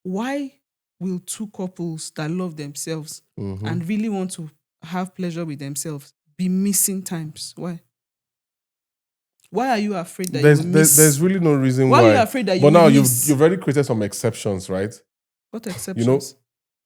why will two couples that love themselves and really want to have pleasure with themselves be missing times? Why? Why are you afraid that you will miss? There's really no reason Why why. are you afraid that you But will now miss? you've already created some exceptions, right? What exceptions? You know,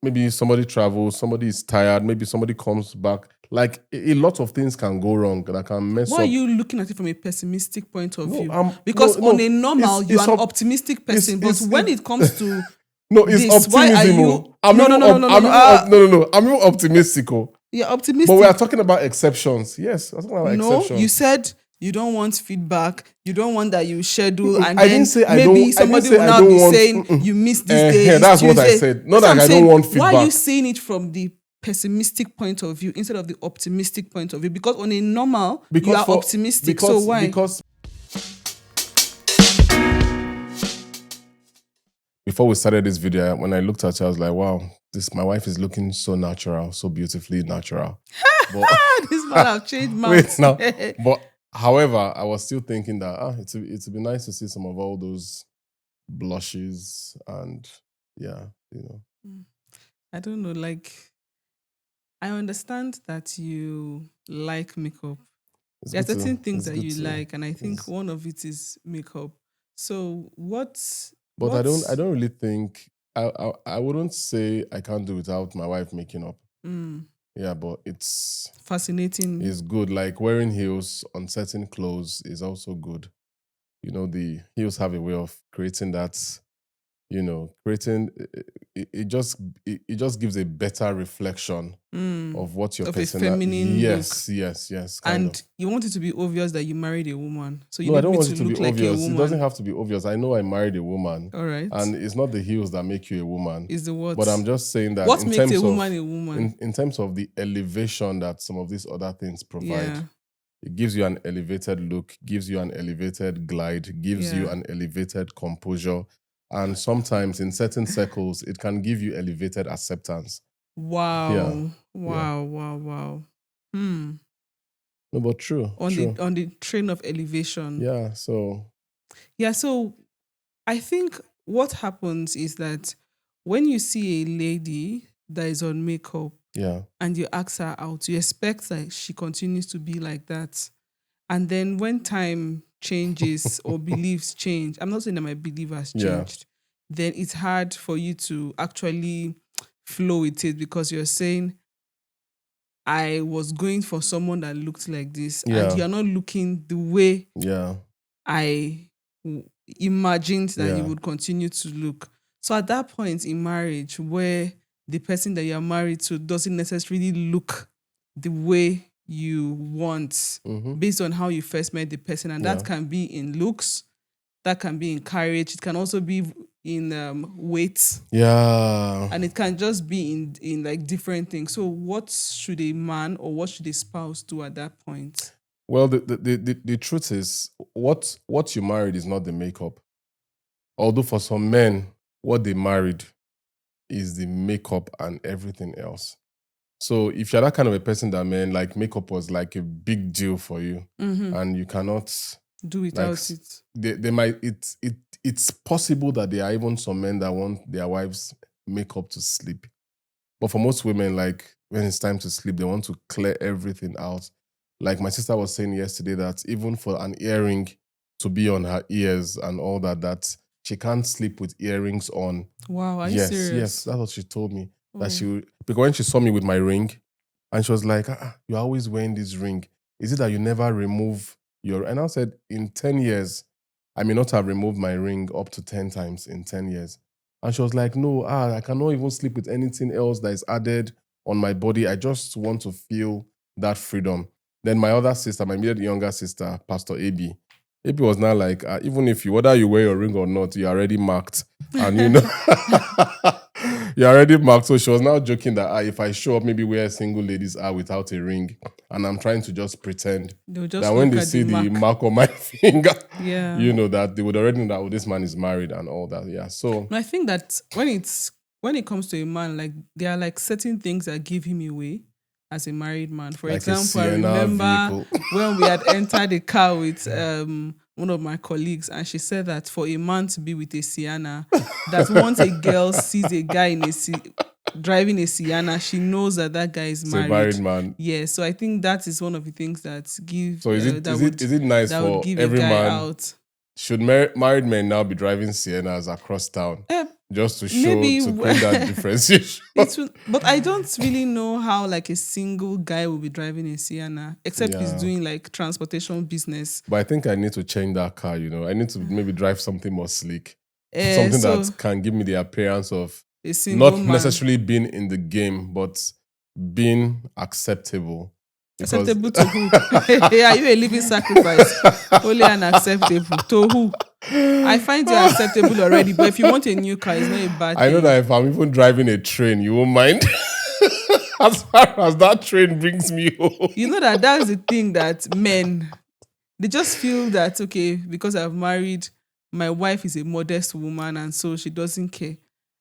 maybe somebody travels, somebody is tired, maybe somebody comes back. Like a lot of things can go wrong that can mess Why up. are you looking at it from a pessimistic point of view? No, Because no, on a normal, it's you're an up- optimistic person. But when it comes to no, it's this, why are optimism. you? I'm No. I'm even optimistic. You're optimistic. But we are talking about exceptions. Yes, we're talking about No, exceptions. you said you don't want feedback. You don't want that you schedule, and I then didn't say I maybe don't- somebody I didn't say will I now don't be want- saying you missed this day. That's it's what I Tuesday. said. Not That's that what I'm I don't saying. want Why are you feedback. seeing it from the pessimistic point of view instead of the optimistic point of view? Because on a normal, you are optimistic. So why? Because before we started this video, when I looked at her, I was like, wow, my wife is looking so natural, so beautifully natural. But, This man have changed wait, mouths. now, but however, I was still thinking that it'd be nice to see some of all those blushes and I don't know, like, I understand that you like makeup. There are certain things that you like, and I think one of it is makeup. So But I don't really think I wouldn't say I can't do without my wife making up. Yeah, but it's fascinating. It's good. Like wearing heels on certain clothes is also good. You know, the heels have a way of creating that. Creating it just gives a better reflection of what your of a feminine yes, look. Yes. And you want it to be obvious that you married a woman. So you no, I need don't me want to it to look be like obvious. a woman. It doesn't have to be obvious. I know I married a woman. All right. And it's not the heels that make you a woman. Is the what? But I'm just saying that what in makes terms a woman a woman? In terms of the elevation that some of these other things provide. It gives you an elevated look, gives you an elevated glide, gives you an elevated composure. And sometimes in certain circles, it can give you elevated acceptance. Wow. Yeah. Wow. No, but true. On the train of elevation. Yeah, so I think what happens is that when you see a lady that is on makeup and you ask her out, you expect that she continues to be like that. And then when time changes or beliefs change, I'm not saying that my belief has changed, then it's hard for you to actually flow with it because you're saying, I was going for someone that looked like this and you're not looking the way I imagined that you would continue to look. So at that point in marriage where the person that you're married to doesn't necessarily look the way you want based on how you first met the person, and that can be in looks, that can be in courage, it can also be in weight, and it can just be in like different things. So what should a man or what should a spouse do at that point? Well, the truth is, what you married is not the makeup. Although for some men, what they married is the makeup and everything else. So if you're that kind of a person that like makeup was like a big deal for you, and you cannot do without it, they might it's possible that there are even some men that want their wives' makeup to sleep. But for most women, like when it's time to sleep, they want to clear everything out. Like my sister was saying yesterday that even for an earring to be on her ears and all that she can't sleep with earrings on. Wow, are you serious? Yes, that's what she told me. That because when she saw me with my ring, and she was like, you're always wearing this ring. Is it that you never remove your... And I said, in 10 years, I may not have removed my ring up to 10 times in 10 years. And she was like, no, I cannot even sleep with anything else that is added on my body. I just want to feel that freedom. Then my other sister, my immediate younger sister, Pastor AB was now like, even if whether you wear your ring or not, you're already marked. And you're already marked. So she was now joking that if I show up maybe where single ladies are without a ring, and I'm trying to just pretend that when they see the mark on my finger, that they would already know that this man is married and all that. Yeah. So I think that when it comes to a man, like there are like certain things that give him away as a married man. For like example, I remember when we had entered the car with one of my colleagues, and she said that for a man to be with a Sienna, that once a girl sees a guy in driving a Sienna, she knows that guy is married. A married man. Yeah, so I think that is one of the things that give. So is it nice for every man? Out. Should married men now be driving Siennas across town just to show to create that differentiation? But I don't really know how like a single guy will be driving a Sienna, except he's doing like transportation business. But I think I need to change that car. I need to maybe drive something more sleek, something that can give me the appearance of not necessarily being in the game, but being acceptable. Acceptable to who? Are you a living sacrifice? Only unacceptable. To who? I find you acceptable already, but if you want a new car, it's not a bad thing. I know that if I'm even driving a train, you won't mind. As far as that train brings me home. You know that's the thing that men, they just feel that, okay, because I've married, my wife is a modest woman and so she doesn't care.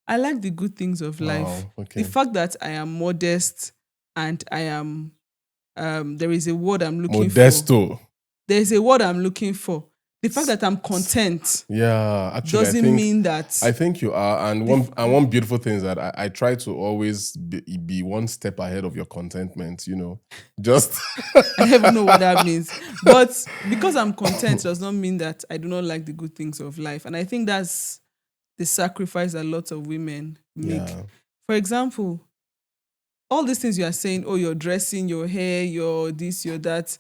I like the good things of life. Okay. The fact that I am modest and I am, there is a word I'm looking for. Modesto. There is a word I'm looking for. The fact that I'm content, doesn't mean that. I think you are, and one beautiful thing is that I try to always be one step ahead of your contentment. Just I don't know what that means, but because I'm content does not mean that I do not like the good things of life, and I think that's the sacrifice that lots of women make. Yeah. For example, all these things you are saying, you're dressing, your hair, your this, your that.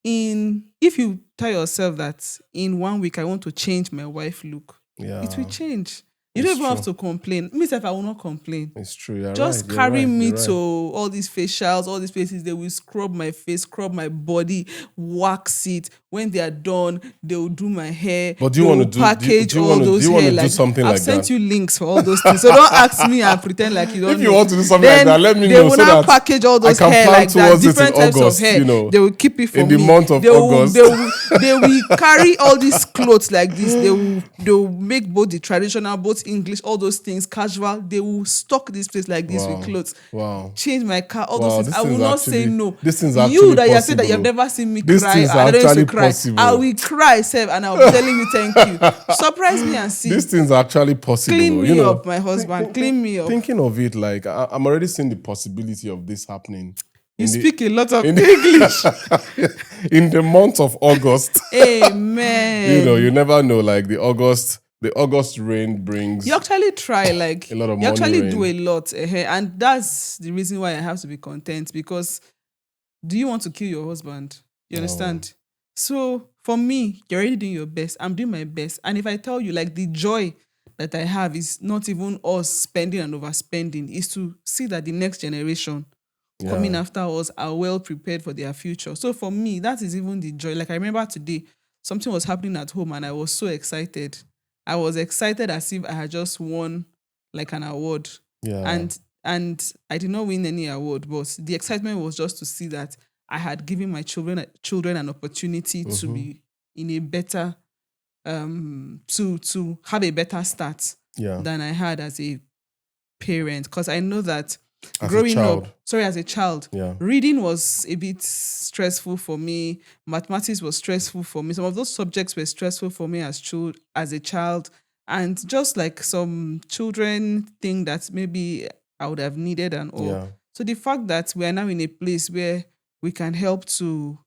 If you tell yourself that in 1 week I want to change my wife look, it will change. You don't even have to complain. Myself, I will not complain. It's true. Just carry me to all these facials, all these places. They will scrub my face, scrub my body, wax it. When they are done, they will do my hair. But do you want to package all those hair? Like, something like that? I've sent you links for all those things. So don't ask me and pretend like you don't know. If you want to do something like that, let me know. They will not package all those hair like that. Different types of hair. They will keep it for me. In the month of August. They will carry all these clothes like this. They will make both the traditional, both English, all those things, casual. They will stock this place like this with clothes. Wow. Change my car, all those things. I will not say no. This is actually you that you said that you've never seen me cry. I don't used to cry. Possible. I will cry, Seb, and I'll be telling you thank you. Surprise me and see. These things are actually possible. Clean me up, my husband. Clean me up. Thinking of it, like I'm already seeing the possibility of this happening. You speak a lot of English. In the month of August. Amen. You never know, like the August rain brings. You actually try, like a lot of you actually rain. Do a lot, and that's the reason why I have to be content. Because do you want to kill your husband? You understand? So for me, you're already doing your best. I'm doing my best, and if I tell you, like the joy that I have is not even us spending and overspending, is to see that the next generation coming after us are well prepared for their future. So for me, that is even the joy. Like I remember today, something was happening at home, and I was so excited. I was excited as if I had just won like an award. Yeah. And I did not win any award, but the excitement was just to see that I had given my children an opportunity to be in a better, to have a better start than I had as a parent. Because I know that growing up, as a child, reading was a bit stressful for me. Mathematics was stressful for me. Some of those subjects were stressful for me as a child. And just like some children think that maybe I would have needed and all. Yeah. So the fact that we are now in a place where we can help to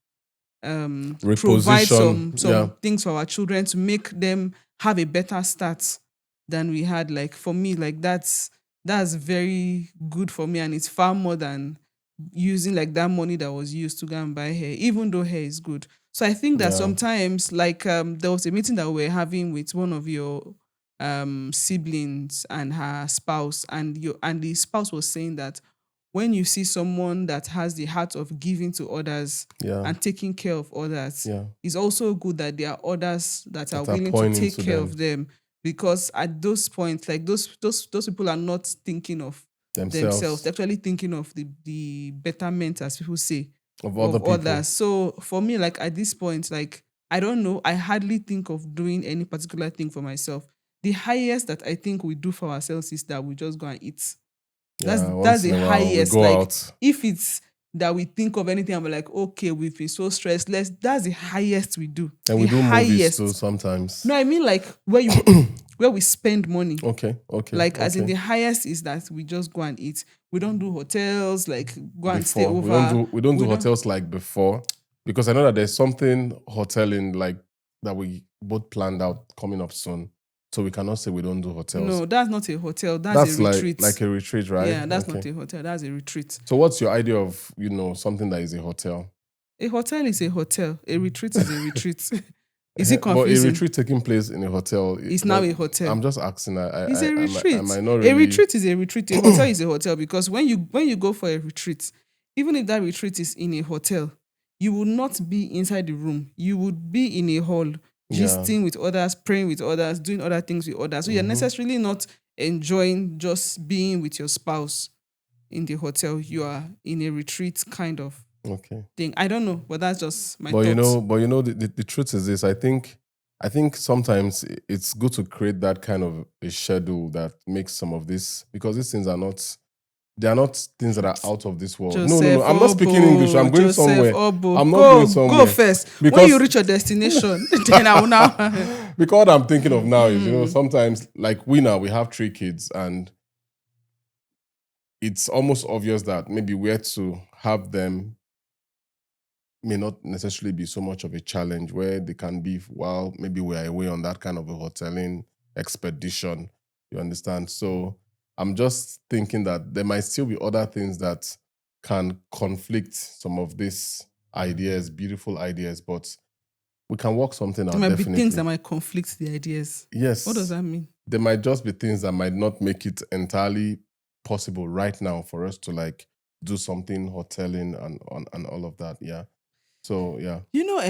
provide some things for our children to make them have a better start than we had, like for me, like that's very good for me, and it's far more than using like that money that was used to go and buy hair, even though hair is good. So I think that sometimes, like there was a meeting that we were having with one of your siblings and her spouse, and the spouse was saying that when you see someone that has the heart of giving to others and taking care of others, it's also good that there are others that are willing to take care of them. Because at those points, like those people are not thinking of themselves. They're actually thinking of the betterment, as people say, of others. So for me, like at this point, like I don't know, I hardly think of doing any particular thing for myself. The highest that I think we do for ourselves is that we just go and eat. That's the highest. Like out. If it's that we think of anything and we're like, okay, we've been so stressed. That's the highest we do. And we do movies too sometimes. No, I mean like where we spend money. Okay. Like as in the highest is that we just go and eat. We don't do hotels, like go and stay over. We don't do hotels like before, because I know that there's something hoteling like that we both planned out coming up soon. So we cannot say we don't do hotels. No, that's not a hotel. That's a retreat. Like a retreat, right? Yeah, that's not a hotel. That's a retreat. So what's your idea of, something that is a hotel? A hotel is a hotel. A retreat is a retreat. Is it confusing? But a retreat taking place in a hotel is now a hotel. I'm just asking. It's a retreat. Am I not really... A retreat is a retreat. A hotel is a hotel, because when you go for a retreat, even if that retreat is in a hotel, you will not be inside the room. You would be in a hall, gisting with others, praying with others, doing other things with others. So you're necessarily not enjoying just being with your spouse in the hotel. You are in a retreat kind of thing. I don't know, but that's just my thoughts. The truth is this. I think sometimes it's good to create that kind of a schedule that makes some of this, because these things are not things that are out of this world. No. I'm not speaking English. I'm going somewhere. I'm not going somewhere. Go first. When you reach your destination, then I will now. Because what I'm thinking of now is, sometimes, like we have 3 kids, and it's almost obvious that maybe where to have them may not necessarily be so much of a challenge, where they can be while maybe we're away on that kind of a hoteling expedition. You understand? So I'm just thinking that there might still be other things that can conflict some of these ideas, beautiful ideas, but we can work something out. There might be things that might conflict the ideas. Yes. What does that mean? There might just be things that might not make it entirely possible right now for us to like do something hoteling and all of that. Yeah. So, yeah.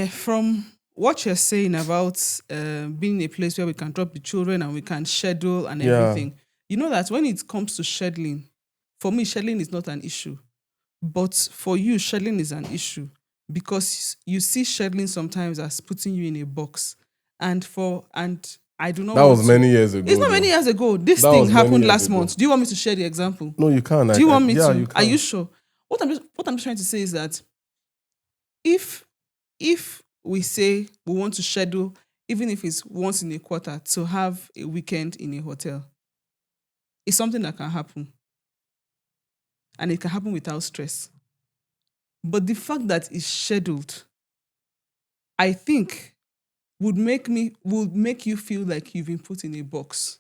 From what you're saying about being in a place where we can drop the children and we can schedule and everything, you know that when it comes to scheduling, for me, scheduling is not an issue. But for you, scheduling is an issue, because you see scheduling sometimes as putting you in a box. And I do not That was many years ago. It's not many years ago. This thing happened last month. Do you want me to share the example? No, you can't. Do you want me to? You can. Are you sure? What I'm just trying to say is that if we say we want to schedule, even if it's once in a quarter, to have a weekend in a hotel, it's something that can happen. And it can happen without stress. But the fact that it's scheduled, I think, would make you feel like you've been put in a box.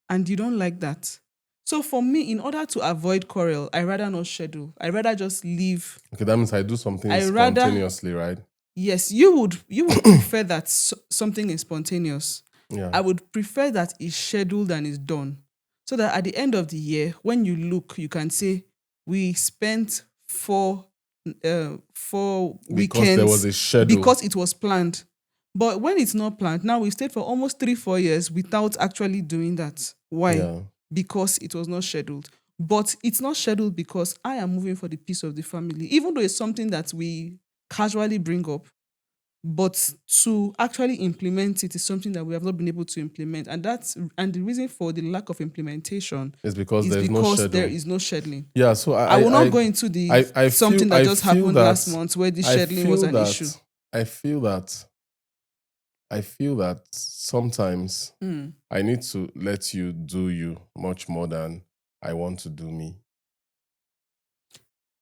And you don't like that. So for me, in order to avoid quarrel, I rather not schedule. I rather just leave. Okay, that means I do something spontaneously, right? Yes, you would prefer that something is spontaneous. Yeah. I would prefer that it's scheduled and it's done. So that at the end of the year, when you look, you can say, we spent 4 weekends. Because there was a schedule. Because it was planned. But when it's not planned, now we stayed for almost 3-4 years without actually doing that. Why? Yeah. Because it was not scheduled. But it's not scheduled because I am moving for the peace of the family. Even though it's something that we casually bring up, but to actually implement it is something that we have not been able to implement. And the reason for the lack of implementation is because there is no scheduling. Yeah, so I will not go into something that just happened last month where the scheduling was an issue. I feel that sometimes I need to let you do you much more than I want to do me.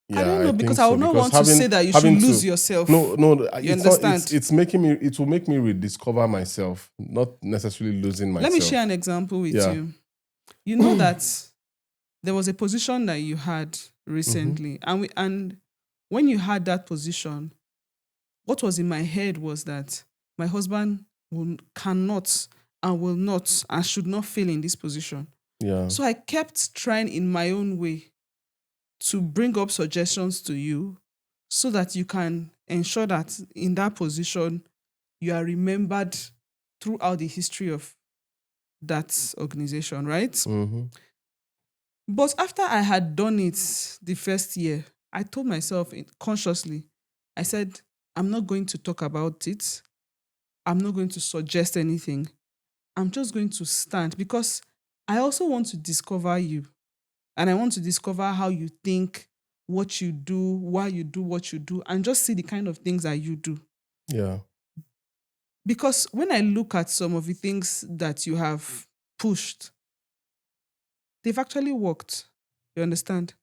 Yeah, I don't know, because I would not want to say that you should lose yourself. No, you understand? It will make me rediscover myself, not necessarily losing myself. Let me share an example with you. You know that there was a position that you had recently, and when you had that position, what was in my head was that my husband cannot and will not and should not fail in this position. Yeah. So I kept trying in my own way to bring up suggestions to you so that you can ensure that in that position, you are remembered throughout the history of that organization, right? Mm-hmm. But after I had done it the first year, I told myself consciously, I said, I'm not going to talk about it. I'm not going to suggest anything. I'm just going to stand, because I also want to discover you. And I want to discover how you think, what you do, why you do what you do, and just see the kind of things that you do. Yeah. Because when I look at some of the things that you have pushed, they've actually worked. You understand?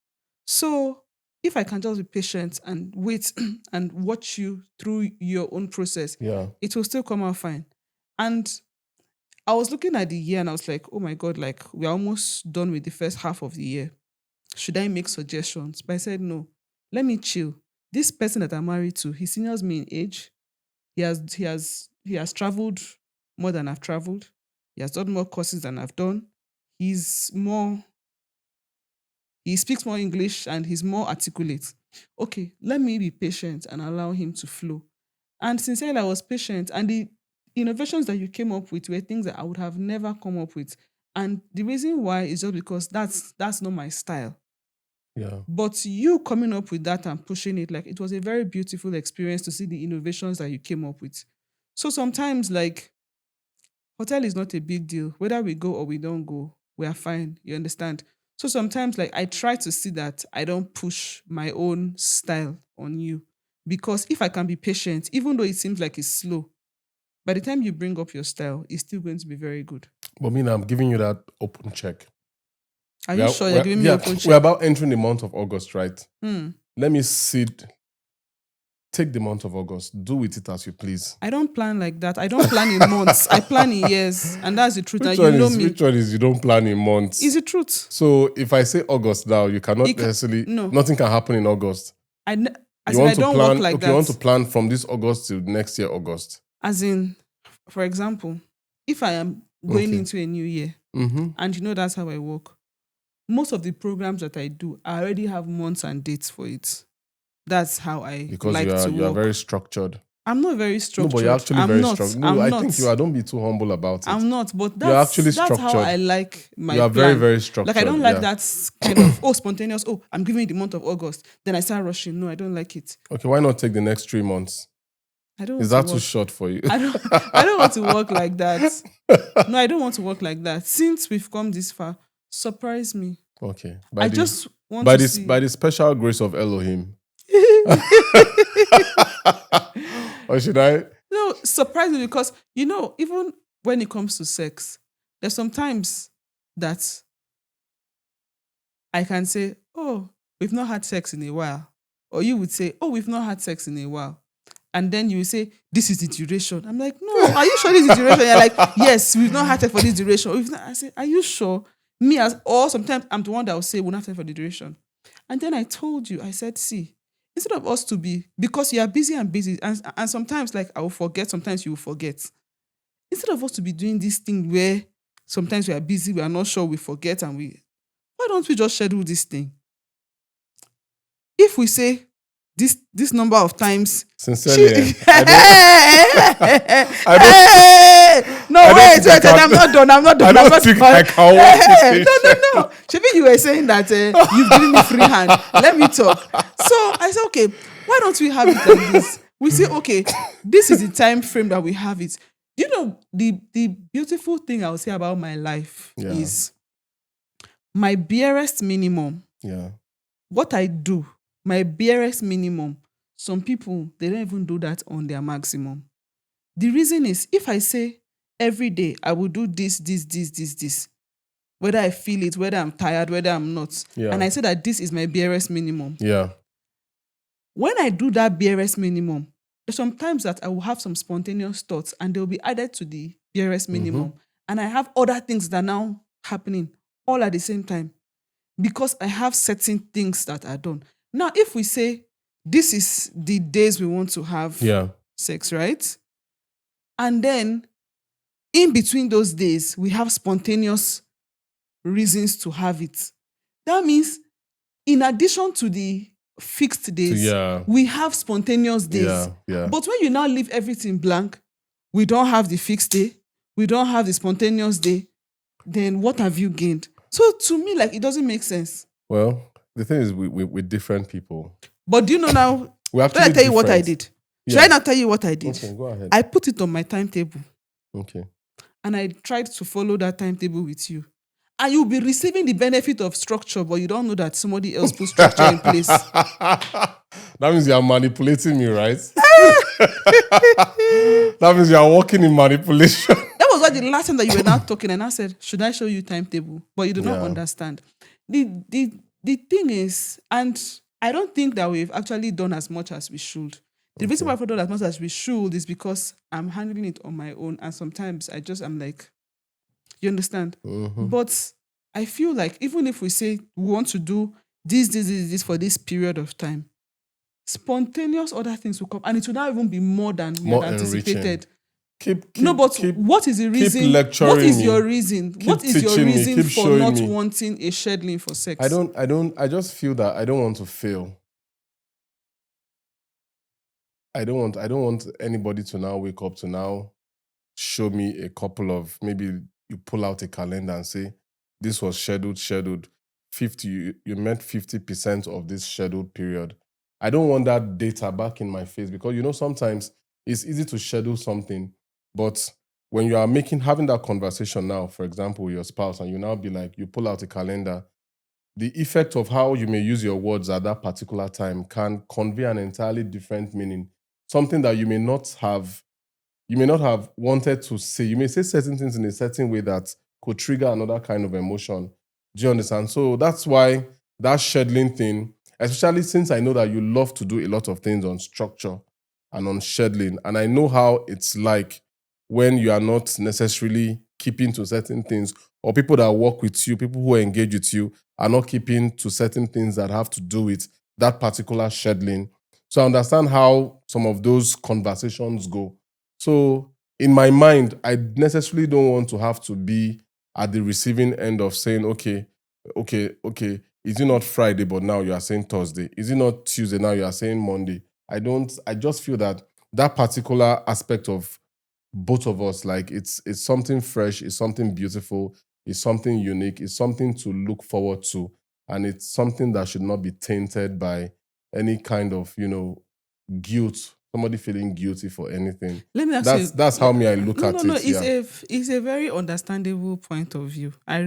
So if I can just be patient and wait and watch you through your own process, it will still come out fine. And I was looking at the year and I was like, oh my God, like we're almost done with the first half of the year. Should I make suggestions? But I said, no, let me chill. This person that I'm married to, he seniors me in age. He has traveled more than I've traveled. He has done more courses than I've done. He speaks more English and he's more articulate. Okay, let me be patient and allow him to flow. And sincerely, I was patient. And the innovations that you came up with were things that I would have never come up with. And the reason why is just because that's not my style. Yeah. But you coming up with that and pushing it, like it was a very beautiful experience to see the innovations that you came up with. So sometimes, like, hotel is not a big deal. Whether we go or we don't go, we are fine. You understand? So sometimes, like, I try to see that I don't push my own style on you. Because if I can be patient, even though it seems like it's slow, by the time you bring up your style, it's still going to be very good. But Mina, I'm giving you that open check. Are you sure you're giving me open check? We're about entering the month of August, right? Let me take the month of August. Do with it as you please. I don't plan like that. I don't plan in months. I plan in years. And that's the truth. Which one is you don't plan in months? It's the truth. So if I say August now, you cannot nothing can happen in August. I don't work like that. You want to plan from this August to next year August. As in, for example, if I am going into a new year, and you know that's how I work, most of the programs that I do, I already have months and dates for it. That's how I like to work. You are very structured. I'm not very structured. No, but you're actually very structured. No, I think you are. Don't be too humble about it. I'm not, but that's how I like my plan. You are very, very structured. Like I don't like that kind of, spontaneous, I'm giving you the month of August. Then I start rushing. No, I don't like it. Okay, why not take the next 3 months? Is that too short for you? I don't want to work like that. No, I don't want to work like that. Since we've come this far, surprise me. Okay. By the special grace of Elohim. Or should I? No, surprise me because, even when it comes to sex, there's sometimes that I can say, we've not had sex in a while. Or you would say, we've not had sex in a while. And then you say, this is the duration. I'm like, no, are you sure this is the duration? You're like, yes, we've not had sex for this duration. I say, are you sure? Or sometimes I'm the one that will say, we'll not have sex for the duration. And then I told you, I said, see, instead of us to be, because you are busy, and sometimes like I will forget, sometimes you will forget. Instead of us to be doing this thing where sometimes we are busy, we are not sure, we forget, why don't we just schedule this thing? If we say this number of times, sincerely, I'm not done. I don't think I can walk. No. Shebi, you were saying that you've given me free hand. Let me talk. So I said, okay, why don't we have it like this? We say, okay, this is the time frame that we have it. The beautiful thing I would say about my life is my barest minimum. Yeah. What I do, my barest minimum, some people, they don't even do that on their maximum. The reason is, if I say every day I will do this, whether I feel it, whether I'm tired, whether I'm not, and I say that this is my barest minimum. Yeah. When I do that barest minimum, there's sometimes that I will have some spontaneous thoughts and they'll be added to the barest minimum. And I have other things that are now happening all at the same time because I have certain things that are done. Now, if we say this is the days we want to have sex, right? And then in between those days, we have spontaneous reasons to have it. That means in addition to the fixed days, we have spontaneous days. But when you now leave everything blank, we don't have the fixed day, we don't have the spontaneous day, then what have you gained? So to me, like, it doesn't make sense. Well, the thing is with different people. But do you know now? Let I tell you what I did. Should I not tell you what I did? Okay, go ahead. I put it on my timetable. Okay. And I tried to follow that timetable with you. And you'll be receiving the benefit of structure, but you don't know that somebody else put structure in place. That means you are manipulating me, right? That means you are working in manipulation. That was why the last time that you were now talking, and I said, should I show you timetable? But you do not understand. The thing is, and I don't think that we've actually done as much as we should. The reason why I've done as much as we should is because I'm handling it on my own. And sometimes I'm like, you understand? Mm-hmm. But I feel like even if we say we want to do this for this period of time, spontaneous other things will come. And it will not even be more than we had anticipated. What is the reason? Keep lecturing what is me. Your reason? What is your reason for not wanting a scheduling for sex? I just feel that I don't want to fail. I don't want anybody to now wake up to now show me a couple of, maybe you pull out a calendar and say, this was scheduled. 50, you met 50% of this scheduled period. I don't want that data back in my face because, sometimes it's easy to schedule something, but when you are having that conversation now, for example, with your spouse, and you now be like, you pull out a calendar, the effect of how you may use your words at that particular time can convey an entirely different meaning. Something that you may not have wanted to say. You may say certain things in a certain way that could trigger another kind of emotion. Do you understand? So that's why that scheduling thing, especially since I know that you love to do a lot of things on structure and on scheduling, and I know how it's like when you are not necessarily keeping to certain things, or people that work with you, people who engage with you, are not keeping to certain things that have to do with that particular scheduling. So I understand how some of those conversations go. So in my mind, I necessarily don't want to have to be at the receiving end of saying, okay, is it not Friday, but now you are saying Thursday? Is it not Tuesday, now you are saying Monday? I just feel that particular aspect of both of us, like it's something fresh, it's something beautiful, it's something unique, it's something to look forward to, and it's something that should not be tainted by any kind of, guilt, somebody feeling guilty for anything. Let me ask you. That's how I look at it. No, it's a very understandable point of view. I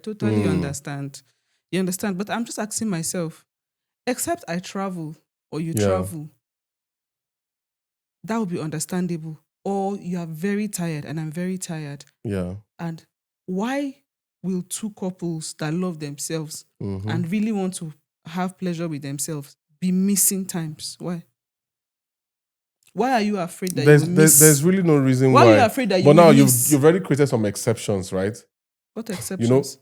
totally understand. You understand? But I'm just asking myself, except I travel or you travel, that would be understandable. Or you are very tired and I'm very tired. Yeah. And why will two couples that love themselves and really want to have pleasure with themselves be missing times? Why? Why are you afraid that you miss? There's really no reason why. Why are you afraid that you miss? But now you've already created some exceptions, right? What exceptions?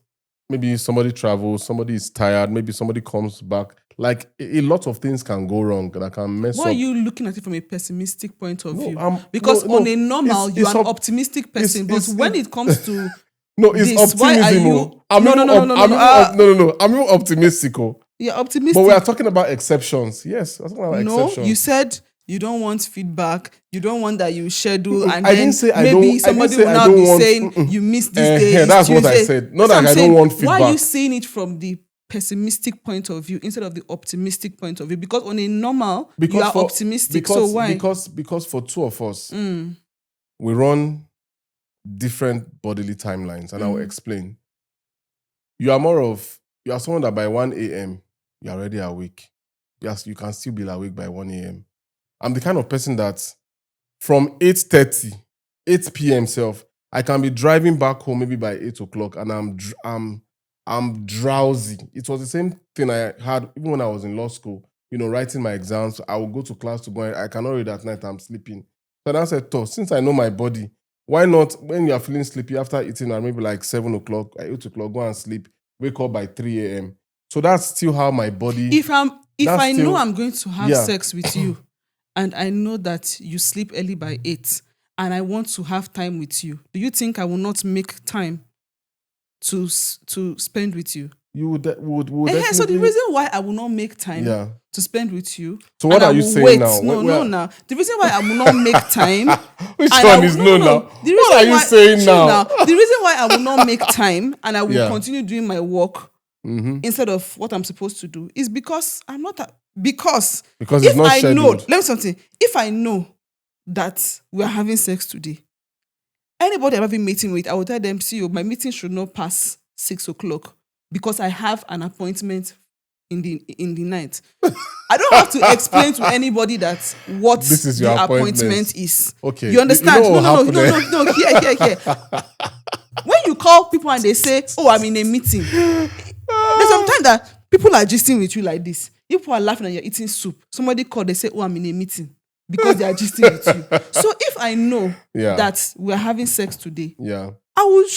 Maybe somebody travels, somebody is tired, maybe somebody comes back. Like a lot of things can go wrong that can mess up. Why are you looking at it from a pessimistic point of view? Because on a normal, you are an optimistic person. But when it comes to it's optimism. Why are you? No. I'm even optimistic. You're optimistic. But we are talking about exceptions. Yes, we're talking about exceptions. No, you said you don't want feedback. You don't want that you schedule, and I didn't say maybe somebody will now be saying you missed this day. That's what I said. Not that I don't want feedback. Why are you saying it from the pessimistic point of view instead of the optimistic point of view? Because on a normal, you are optimistic. So why? Because for two of us, we run different bodily timelines, and I will explain. You are someone that by 1 a.m. you're already awake. Yes, you can still be awake by 1 a.m. I'm the kind of person that from 8:30, 8 p.m. I can be driving back home maybe by 8 o'clock, and I'm drowsy. It was the same thing I had even when I was in law school. Writing my exams, I would go to class to go, and I cannot read at night, I'm sleeping. So then I said, since I know my body, why not, when you are feeling sleepy after eating at maybe like 7 o'clock, 8 o'clock, go and sleep, wake up by 3 a.m. So that's still how my body... If I know I'm going to have sex with you, and I know that you sleep early by 8, and I want to have time with you, do you think I will not make time to spend with you? You would So the reason why I will not make time to spend with you... So what are you saying now? No. The reason why I will not make time... Which one is no now? What are you saying now? The reason why I will not make time and I will continue doing my work instead of what I'm supposed to do is because I'm not... Because it's not scheduled. Let me say something. If I know that we are having sex today, anybody I'm having a meeting with, I will tell them, see, my meeting should not pass 6 o'clock because I have an appointment in the night. I don't have to explain to anybody that what this is the your appointment is. Okay. You understand? No. Here. When you call people and they say, "Oh, I'm in a meeting," there's sometimes that people are gisting with you like this. If people are laughing and you're eating soup, somebody called, they say, "Oh, I'm in a meeting," because they are gisting with you. So if I know that we're having sex today, I will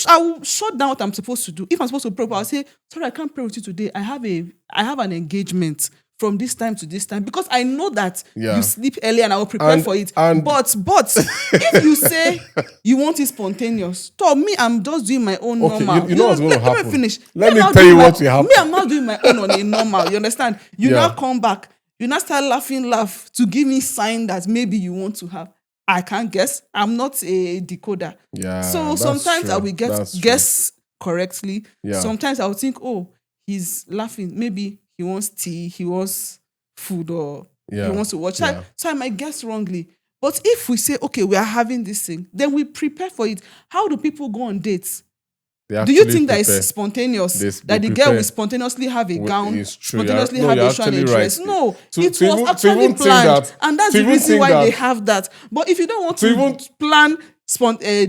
shut down what I'm supposed to do. If I'm supposed to pray, I'll say, "Sorry, I can't pray with you today. I have an engagement from this time to this time," because I know that you sleep early and I will prepare for it. But if you say you want it spontaneous, to me, I'm just doing my own normal. You know what's going to happen. Let me finish. Let me tell you what will happen. Me, I'm not doing my own on a normal. You understand? You now come back. You now start laugh to give me sign that maybe you want to have. I can't guess. I'm not a decoder. Yeah. So sometimes I will guess correctly. Yeah. Sometimes I will think, oh, he's laughing. Maybe he wants tea, he wants food, or he wants to watch. Yeah. So I might guess wrongly. But if we say, okay, we are having this thing, then we prepare for it. How do people go on dates? Do you think that it's spontaneous? That the girl will spontaneously have a gown, spontaneously have a shiny dress? No, it was actually planned. And that's the reason why they have that. But if you don't want to plan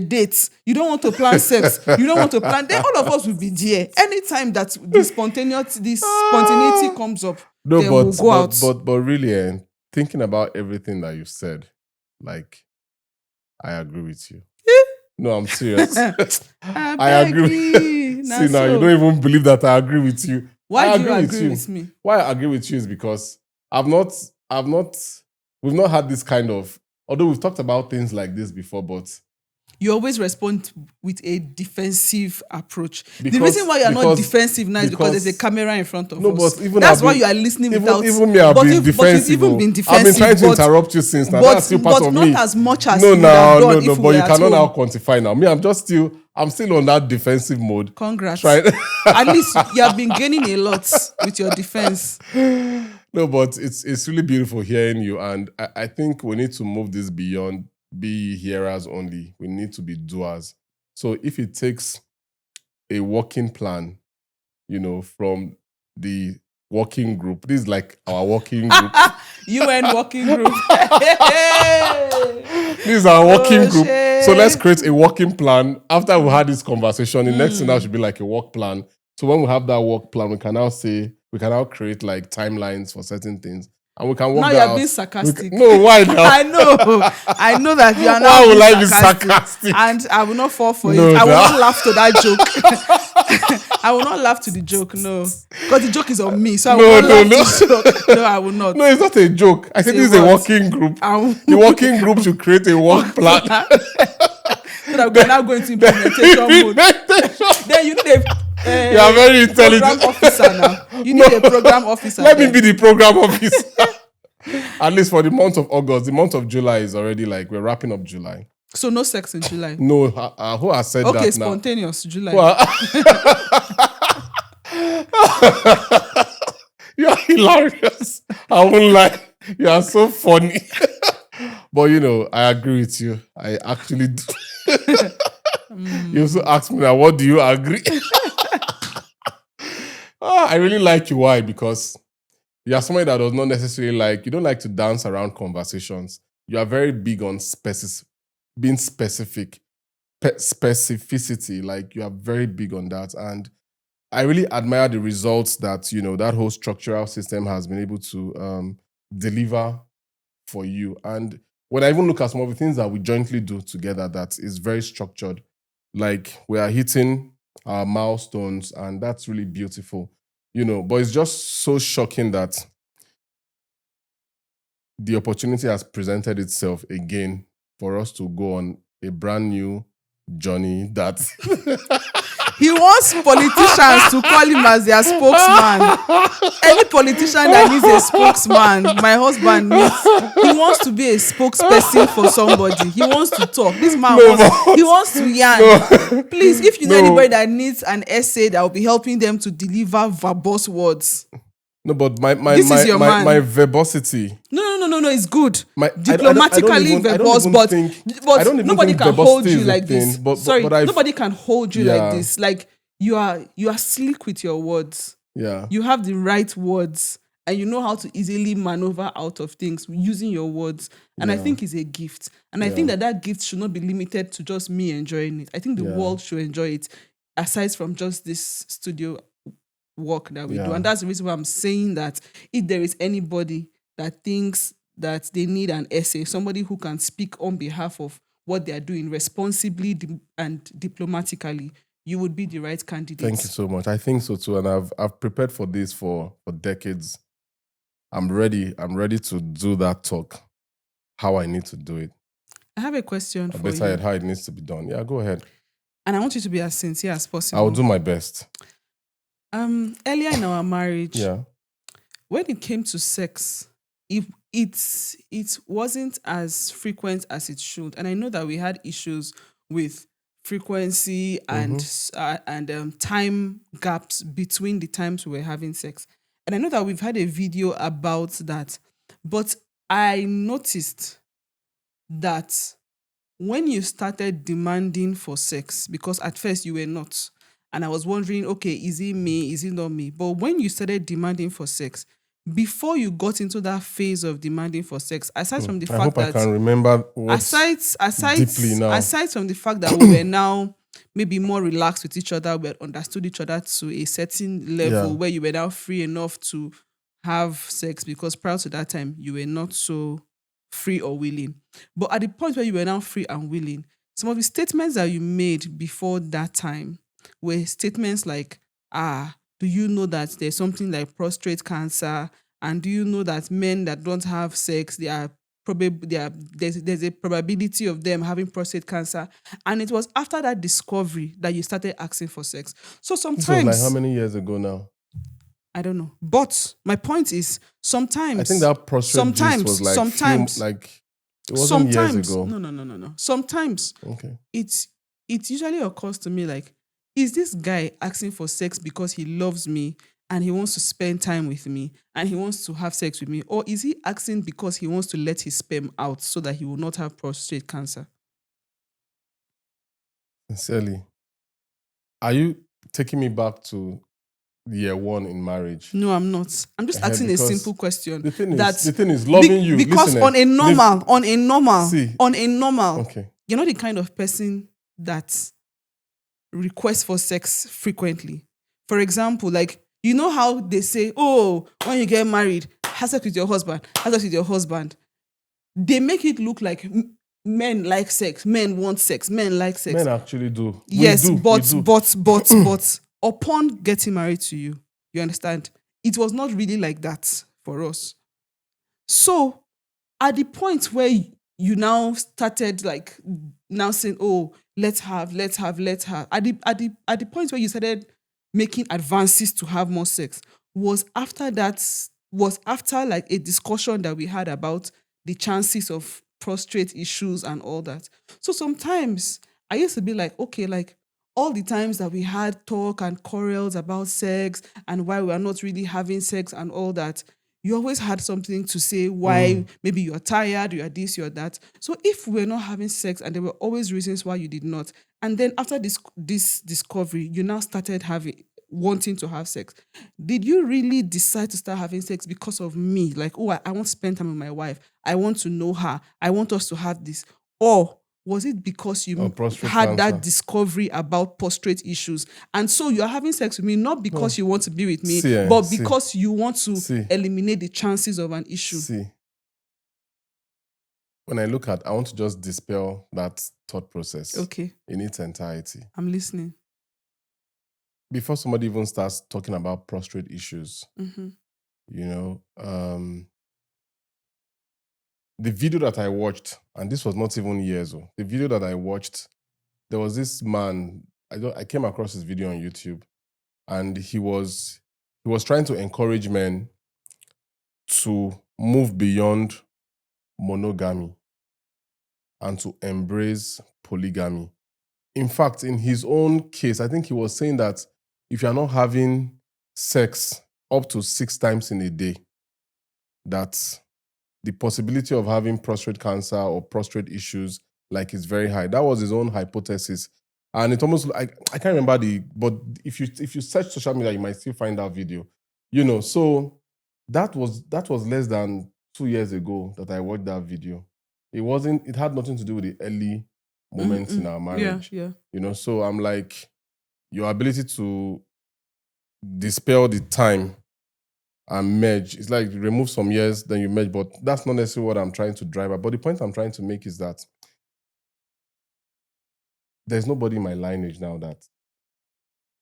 dates, you don't want to plan sex, you don't want to plan, then all of us will be there. Anytime that this spontaneity comes up, then we'll go out. But really, thinking about everything that you said, like, I agree with you. No, I'm serious. I agree. See, now you don't even believe that I agree with you. Why do you agree with me? Why I agree with you is because we've not had this kind of, although we've talked about things like this before, but you always respond with a defensive approach. The reason why you're not defensive now is because there's a camera in front of us. But even that's why you are listening without... Even me, I've been defensive. But you've even been defensive. I've been trying to interrupt you since now. That's still part of me. But not as much as you have done if we were but you cannot now quantify now. Me, I'm still on that defensive mode. Congrats. At least you have been gaining a lot with your defense. No, but it's really beautiful hearing you. And I think we need to move this beyond be hearers only. We need to be doers. So if it takes a working plan, from the working group, this is like our working group. UN working group. This is our working group. So let's create a working plan. After we had this conversation, the next thing now should be like a work plan. So when we have that work plan, we can now create like timelines for certain things. And we can work now that out. Now you're being sarcastic. No, why now? I know that you are not. Why will I be sarcastic? And I will not fall for it. I will not laugh to that joke. I will not laugh to the joke, no. Because the joke is on me. So I will not laugh to the joke. No, I will not. No, it's not a joke. I said this is a working group. The working group should create a work plan. So that we can now go into implementation mode. Then you need you are very intelligent. Program officer now. You need a program officer. Let me be the program officer. At least for the month of August. The month of July is already like, we're wrapping up July. So no sex in July? No. Who has said that now? Okay, spontaneous July. Well, you are hilarious. I won't lie. You are so funny. But I agree with you. I actually do. You also asked me now, what do you agree? I really like you. Why? Because you are somebody that does not necessarily you don't like to dance around conversations. You are very big on being specific, specificity. Like, you are very big on that. And I really admire the results that, that whole structural system has been able to deliver for you. And when I even look at some of the things that we jointly do together, that is very structured. Like, we are hitting our milestones, and that's really beautiful. But it's just so shocking that the opportunity has presented itself again for us to go on a brand new journey that... He wants politicians to call him as their spokesman. Any politician that needs a spokesman, my husband needs. He wants to be a spokesperson for somebody. He wants to talk. This man wants to yarn. No. Please, if you know anybody that needs an essay that will be helping them to deliver verbose words. No, but my verbosity. No, it's good. Diplomatically verbose, but nobody can hold you like this. Nobody can hold you like this. Like, you are slick with your words. Yeah. You have the right words and you know how to easily maneuver out of things using your words. And I think it's a gift. And I think that gift should not be limited to just me enjoying it. I think the world should enjoy it, aside from just this studio work that we do. And that's the reason why I'm saying that if there is anybody that thinks that they need an essay, somebody who can speak on behalf of what they are doing responsibly and diplomatically, you would be the right candidate. Thank you so much. I think so too. And I've prepared for this for decades. I'm ready to do that talk, how I need to do it. I have a question for you. Better how it needs to be done. Yeah, go ahead. And I want you to be as sincere as possible. I will do my best. Earlier in our marriage, when it came to sex, it wasn't as frequent as it should. And I know that we had issues with frequency and time gaps between the times we were having sex. And I know that we've had a video about that. But I noticed that when you started demanding for sex, because at first you were not, and I was wondering, okay, is it me? Is it not me? But when you started demanding for sex, before you got into that phase of demanding for sex, aside from the fact that I can remember aside from the fact that we were now maybe more relaxed with each other, we had understood each other to a certain level where you were now free enough to have sex, because prior to that time you were not so free or willing. But at the point where you were now free and willing, some of the statements that you made before that time were statements like, do you know that there's something like prostate cancer? And do you know that men that don't have sex, there's a probability of them having prostate cancer? And it was after that discovery that you started asking for sex. So sometimes... This was like how many years ago now? I don't know. But my point is, sometimes... I think that prostate was like... It wasn't years ago. No. Sometimes it usually occurs to me like, is this guy asking for sex because he loves me and he wants to spend time with me and he wants to have sex with me? Or is he asking because he wants to let his sperm out so that he will not have prostate cancer? Sincerely, are you taking me back to year one in marriage? No, I'm not. I'm just asking a simple question. The thing is loving you. Because on a normal, okay, you're not the kind of person that requests for sex frequently. For example, like, you know how they say, oh, when you get married, have sex with your husband. They make it look like men like sex, men want sex, men like sex. Men actually do. Yes, but upon getting married to you, you understand, it was not really like that for us. So at the point where you now started like now saying, oh, let's have. At the point where you started making advances to have more sex was after like a discussion that we had about the chances of prostate issues and all that. So sometimes I used to be like, okay, like all the times that we had talk and quarrels about sex and why we are not really having sex and all that, you always had something to say why maybe you're tired, you're this, you're that. So if we're not having sex and there were always reasons why you did not, and then after this discovery, you now started wanting to have sex, did you really decide to start having sex because of me? Like, oh, I want to spend time with my wife. I want to know her. I want us to have this. Or was it because you had that discovery about prostate issues? And so you're having sex with me, not because you want to be with me, but because you want to eliminate the chances of an issue. When I want to just dispel that thought process in its entirety. I'm listening. Before somebody even starts talking about prostate issues, you know, the video that I watched, and this was not even years old, the video that I watched, there was this man, I came across his video on YouTube, and he was trying to encourage men to move beyond monogamy and to embrace polygamy. In fact, in his own case, I think he was saying that if you're not having sex up to 6 times in a day, that the possibility of having prostate cancer or prostate issues like is very high. That was his own hypothesis. And it almost like, I can't remember but if you search social media, you might still find that video. So that was less than 2 years ago that I watched that video. It had nothing to do with the early moments in our marriage. Yeah. So I'm like, your ability to dispel the time and merge, it's like remove some years, then you merge, but that's not necessarily what I'm trying to drive at. But the point I'm trying to make is that there's nobody in my lineage now that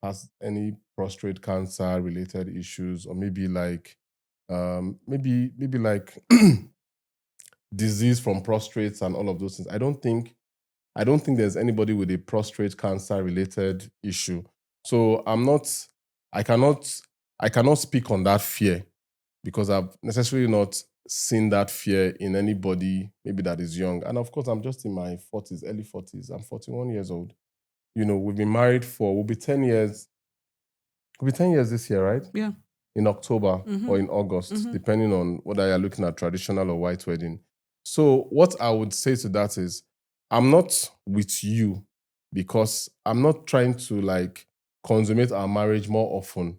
has any prostate cancer related issues, or maybe like maybe like disease from prostates and all of those things. I don't think there's anybody with a prostate cancer related issue. So I cannot speak on that fear, because I've necessarily not seen that fear in anybody maybe that is young. And of course, I'm just in my 40s, early 40s. I'm 41 years old. We've been married we'll be 10 years. We'll be 10 years this year, right? Yeah. In October or in August, depending on whether you're looking at traditional or white wedding. So what I would say to that is, I'm not with you because I'm not trying to like consummate our marriage more often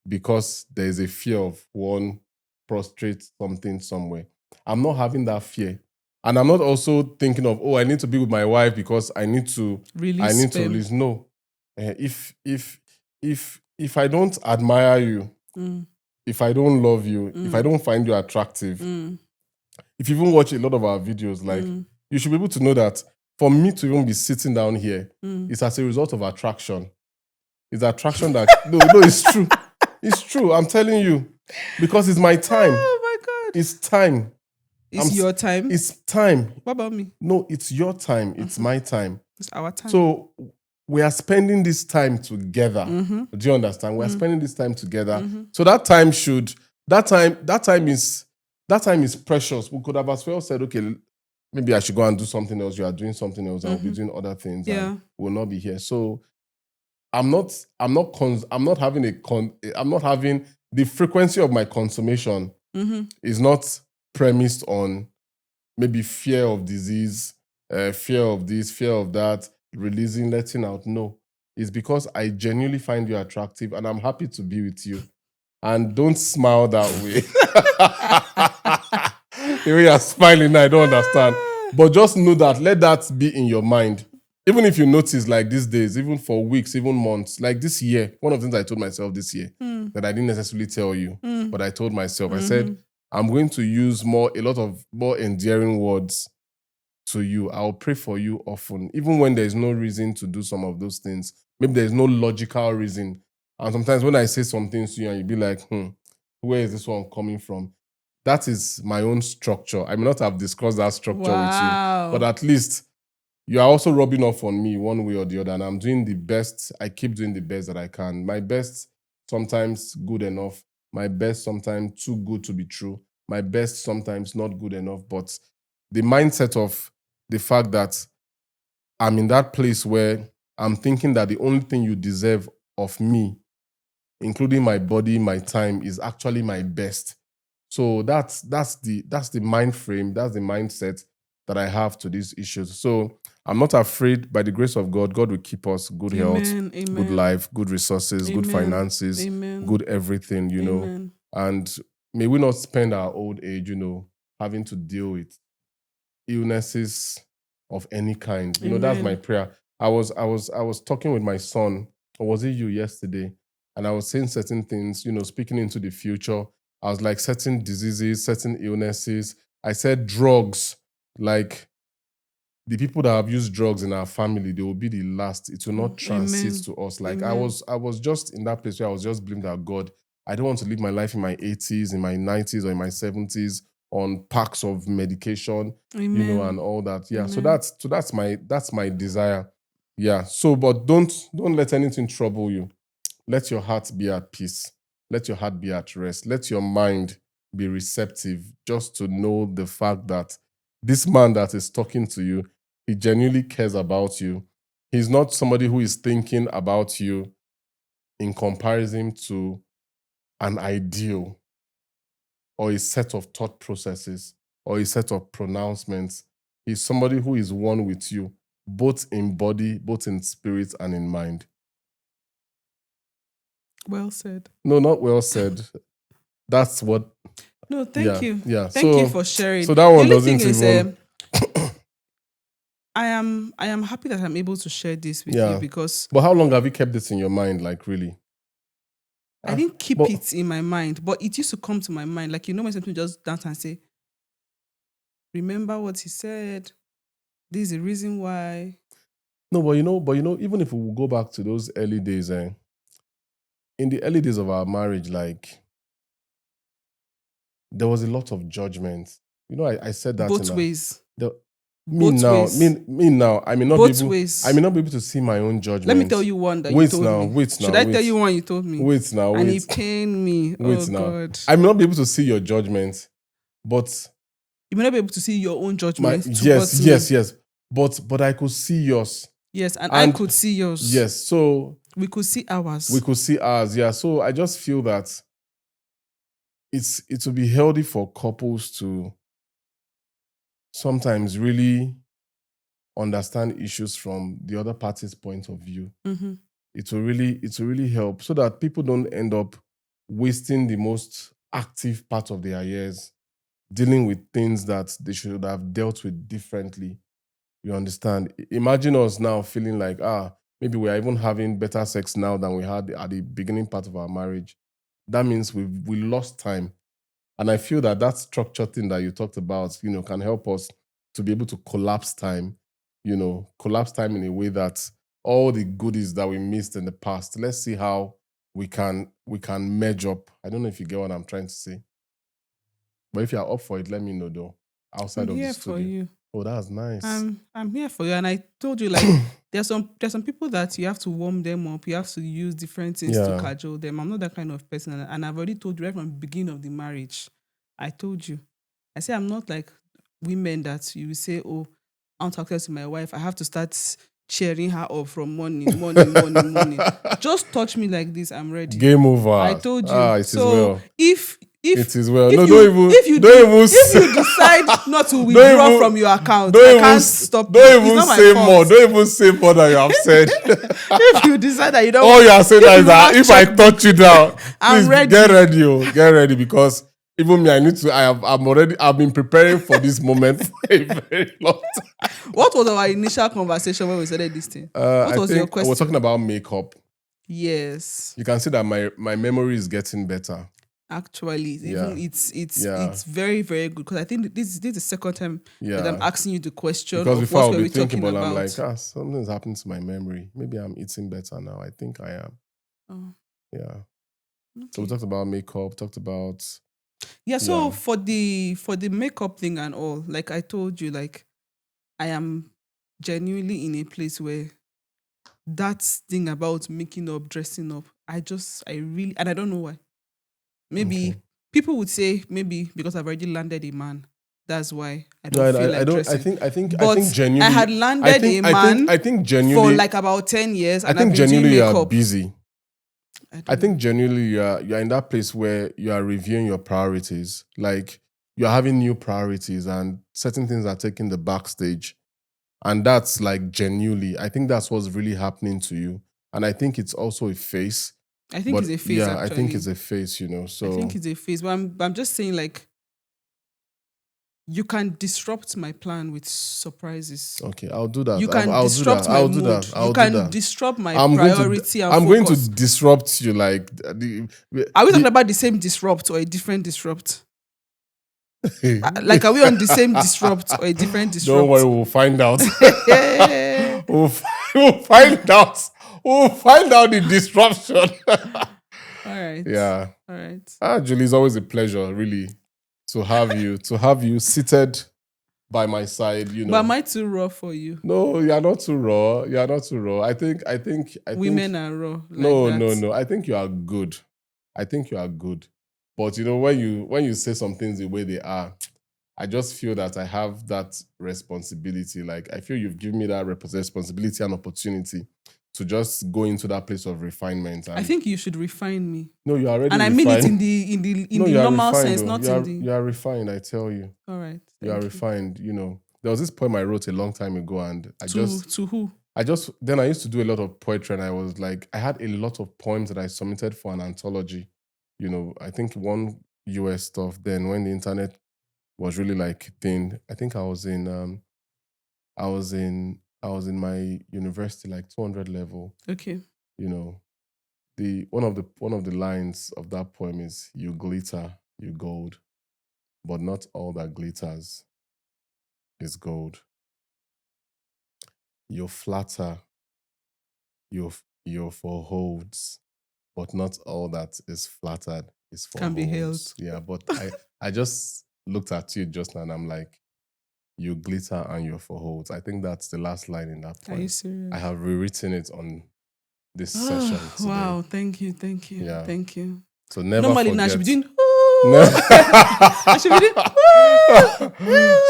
because there's a fear of one prostrate something somewhere. I'm not having that fear. And I'm not also thinking of, I need to be with my wife because I need to release. No. If I don't admire you, if I don't love you, if I don't find you attractive, if you even watch a lot of our videos, like you should be able to know that for me to even be sitting down here, it's as a result of attraction. It's attraction that no, it's true. It's true. I'm telling you, because it's my time. Oh my God! It's time. It's your time. It's time. What about me? No, it's your time. It's my time. It's our time. So we are spending this time together. Do you understand? We are spending this time together. So that time is precious. We could have as well said, okay, maybe I should go and do something else. You are doing something else. I'll be doing other things. Yeah. And we'll not be here. So I'm not having the frequency of my consummation is not premised on maybe fear of disease, fear of this, fear of that, releasing, letting out. No, it's because I genuinely find you attractive and I'm happy to be with you. And don't smile that way. The way you're smiling, I don't understand. But just know that, let that be in your mind. Even if you notice, like these days, even for weeks, even months, like this year, one of the things I told myself this year that I didn't necessarily tell you, but I told myself, I said, I'm going to use a lot of more endearing words to you. I'll pray for you often, even when there's no reason to do some of those things. Maybe there's no logical reason. And sometimes when I say some things to you and you be like, where is this one coming from? That is my own structure. I may not have discussed that structure with you, but at least you are also rubbing off on me one way or the other. And I'm doing the best. I keep doing the best that I can. My best, sometimes good enough. My best, sometimes too good to be true. My best, sometimes not good enough. But the mindset of the fact that I'm in that place where I'm thinking that the only thing you deserve of me, including my body, my time, is actually my best. So that's the mind frame, that's the mindset that I have to these issues. So I'm not afraid. By the grace of God, God will keep us good health, good life, good resources, good finances, good everything, And may we not spend our old age, having to deal with illnesses of any kind. That's my prayer. I was talking with my son, or was it you yesterday? And I was saying certain things, speaking into the future. I was like, certain diseases, certain illnesses. I said drugs, like the people that have used drugs in our family, they will be the last. It will not transit to us. Like I was just in that place where I was just blaming that God, I don't want to live my life in my 80s, in my 90s, or in my 70s on packs of medication, and all that. Yeah. Amen. So that's my desire. Yeah. So, but don't let anything trouble you. Let your heart be at peace. Let your heart be at rest. Let your mind be receptive, just to know the fact that this man that is talking to you, he genuinely cares about you. He's not somebody who is thinking about you in comparison to an ideal or a set of thought processes or a set of pronouncements. He's somebody who is one with you. both in body, both in spirit and in mind. Well said. No, not well said. That's what. No, thank you. Yeah. Thank you for sharing. So that one doesn't even. I am happy that I'm able to share this with you because. But how long have you kept this in your mind? Like really? I didn't keep it in my mind, but it used to come to my mind. Like when something just dance and say, "Remember what he said. This is the reason why." No, but even if we go back to those early days, in the early days of our marriage, like there was a lot of judgment. I said that both ways. Me now, I may not both be able. Ways. I may not be able to see my own judgment. Let me tell you one that you told me. Wait now. Should I tell you one you told me? Wait now. And it pained me. Wait now. God. I may not be able to see your judgment, but you may not be able to see your own judgment. Yes. But I could see yours. Yes, and I could see yours. Yes, so we could see ours. Yeah. So I just feel that it will be healthy for couples to sometimes really understand issues from the other party's point of view. Mm-hmm. It will really help so that people don't end up wasting the most active part of their years dealing with things that they should have dealt with differently. You understand? Imagine us now feeling like, maybe we're even having better sex now than we had at the beginning part of our marriage. That means we lost time. And I feel that structure thing that you talked about, can help us to be able to collapse time in a way that all the goodies that we missed in the past, let's see how we can merge up. I don't know if you get what I'm trying to say. But if you're up for it, let me know though. Outside of the studio. For you. Oh, that's nice. I'm here for you. And I told you, like, there's some people that you have to warm them up. You have to use different things to cajole them. I'm not that kind of person. And I've already told you right from the beginning of the marriage. I told you. I say I'm not like women that you will say, oh, I want to access to my wife. I have to start cheering her up from morning. Just touch me like this. I'm ready. Game over. I told you. It is well. If it is well. If you decide not to withdraw from your account, I can't stop you. Don't even say more. Don't even say more than you have said. If you decide that you don't, all you are saying is that if I touch you down, I'm ready. Get ready because even me, I've been preparing for this moment for a very long time. What was our initial conversation when we started this thing? What was your question? We're talking about makeup. Yes. You can see that my memory is getting better. Actually, it's very, very good because I think this is the second time that I'm asking you the question. Because before I'll be thinking about, I'm like, something's happened to my memory. Maybe I'm eating better now. I think I am. Oh. Yeah. Okay. So we talked about makeup, so for the makeup thing and all, like I told you, like I am genuinely in a place where that thing about making up, dressing up, I really, and I don't know why. Maybe people would say maybe because I've already landed a man. That's why I don't feel like dressing. I think genuinely I had landed a man. I think genuinely for like about 10 years. And I think I've been genuinely doing makeup. You are busy. I think genuinely you're in that place where you are reviewing your priorities. Like you're having new priorities and certain things are taking the backstage. And that's like genuinely, I think that's what's really happening to you. And I think it's also a phase. I think it's a phase. Yeah, actually. I think it's a phase, So I think it's a phase. But I'm just saying, like, you can disrupt my plan with surprises. Okay, I'll do that. You can disrupt my mood. You can disrupt my priority and I'm going to disrupt you. Like, are we talking about the same disrupt or a different disrupt? Like, are we on the same disrupt or a different disrupt? Don't worry, we'll find out. We'll find out. We'll find out the disruption. All right. Yeah. All right. Julie, it's always a pleasure, really, to have you seated by my side. But am I too raw for you? No, you're not too raw. I think women are raw. No. I think you are good. But when you say some things the way they are, I just feel that I have that responsibility. Like I feel you've given me that responsibility and opportunity to just go into that place of refinement. I think you should refine me. No, you are already and refined. I mean it in the normal sense, not in the... You are refined, I tell you. All right. You are refined, there was this poem I wrote a long time ago, and to who? I used to do a lot of poetry, and I was like, I had a lot of poems that I submitted for an anthology. You know, I think one US stuff then when the internet was really like thin. I think I was in my university, like 200 level. Okay. You know, one of the lines of that poem is, "You glitter, you gold, but not all that glitters is gold. You flatter, you for holds, but not all that is flattered is for Can be held. holds." Yeah, but I just looked at you just now and I'm like, you glitter and you're for holds. I think that's the last line in that poem. Are you serious? I have rewritten it on this session today. Wow, thank you. Yeah. Thank you. So never Normally forget. now I should be doing I should be doing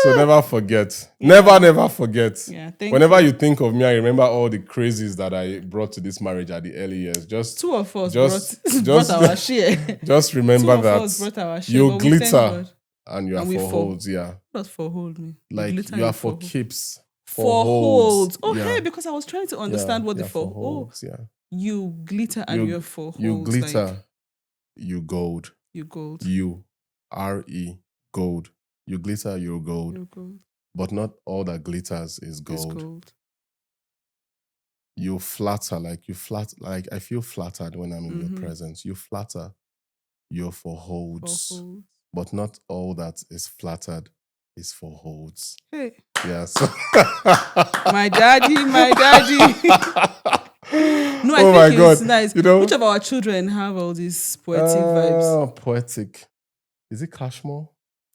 So never forget. Never forget. Yeah, Whenever you think of me, I remember all the crazies that I brought to this marriage at the early years. Just two of us brought our share. Just remember Two that of us brought our share, you but we thank glitter God. and you are And we for fall. holds. Yeah, Not for hold me. like Glitter you are and for hold. keeps. For holds. Oh, Yeah. hey, because I was trying to understand what the for holds. Yeah, you glitter and you're for holds. you glitter, like, you gold. you gold. You RE gold. You glitter, you're gold. You're gold. But not all that glitters is gold. It's gold. You flatter, like I feel flattered when I'm in your presence. You flatter, you're for holds. But not all that is flattered is for holds. Hey. Yeah. So my daddy. No, I think it's nice. You know, which of our children have all these poetic vibes? Poetic. Is it Cashmore?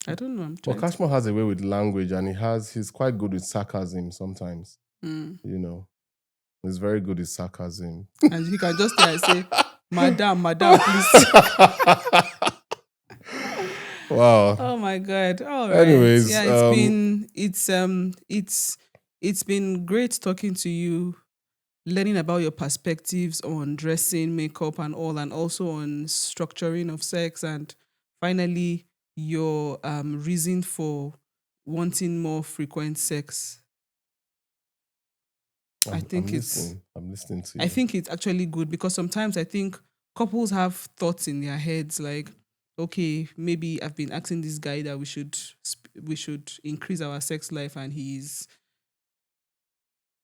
I don't know. Well, Cashmore has a way with language, and he's quite good with sarcasm sometimes. You know, he's very good with sarcasm. And he can just say, Madam, please. Wow. Oh my God. All right. Anyways, yeah, it's been great talking to you, learning about your perspectives on dressing, makeup, and all, and also on structuring of sex, and finally your reason for wanting more frequent sex. I'm listening to you. I think it's actually good because sometimes I think couples have thoughts in their heads like, okay, maybe I've been asking this guy that we should increase our sex life and he's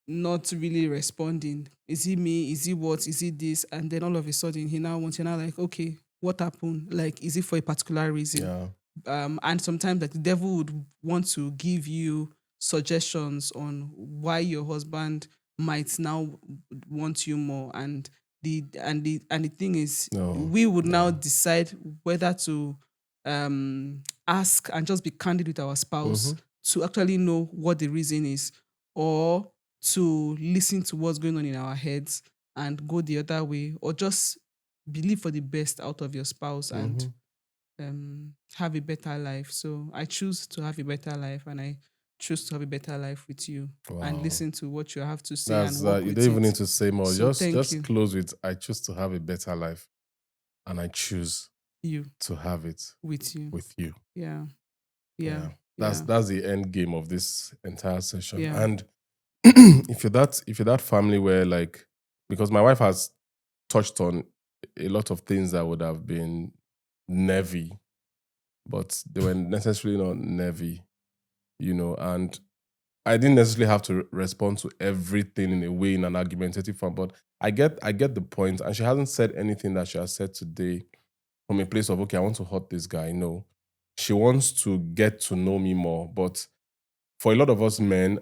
not really responding. Is he me? Is he what? Is he this? And then all of a sudden you're now like, okay, what happened? Like, is it for a particular reason? Yeah. And sometimes like the devil would want to give you suggestions on why your husband might now want you more, and the thing is, we would now decide whether to ask and just be candid with our spouse to actually know what the reason is, or to listen to what's going on in our heads and go the other way, or just believe for the best out of your spouse and have a better life. So I choose to have a better life, and I choose to have a better life with you. Wow. And listen to what you have to say. And work you with don't even need to say more. So just close with, I choose to have a better life, and I choose you to have it with you. Yeah. That's the end game of this entire session. Yeah. And if you're that family where, like, because my wife has touched on a lot of things that would have been nervy, but they weren't necessarily not nervy, you know, and I didn't necessarily have to respond to everything in a way, in an argumentative form, but I get the point. And she hasn't said anything that she has said today from a place of, okay, I want to hurt this guy. No, she wants to get to know me more. But for a lot of us men,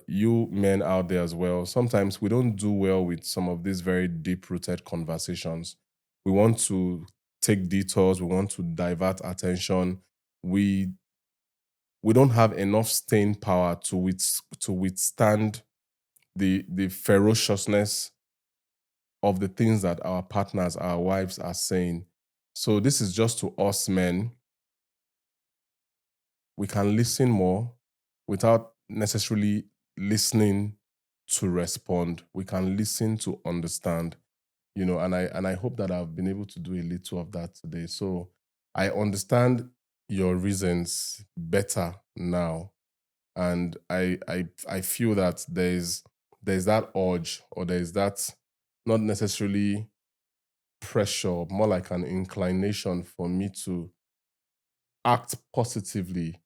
you men out there as well, sometimes we don't do well with some of these very deep-rooted conversations. We want to take detours. We want to divert attention. We don't have enough staying power to withstand the ferociousness of the things that our partners, our wives are saying. So this is just to us men. We can listen more without necessarily listening to respond. We can listen to understand, you know, and I hope that I've been able to do a little of that today. So I understand your reasons better now. And I feel that there's that urge, or there's that, not necessarily pressure, more like an inclination for me to act positively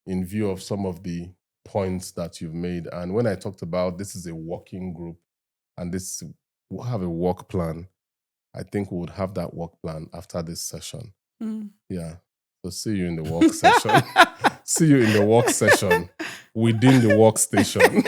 in view of some of the points that you've made. And when I talked about this is a working group and we'll have a work plan, I think we would have that work plan after this session. Yeah. So see you in the work session. See you in the work session within the workstation.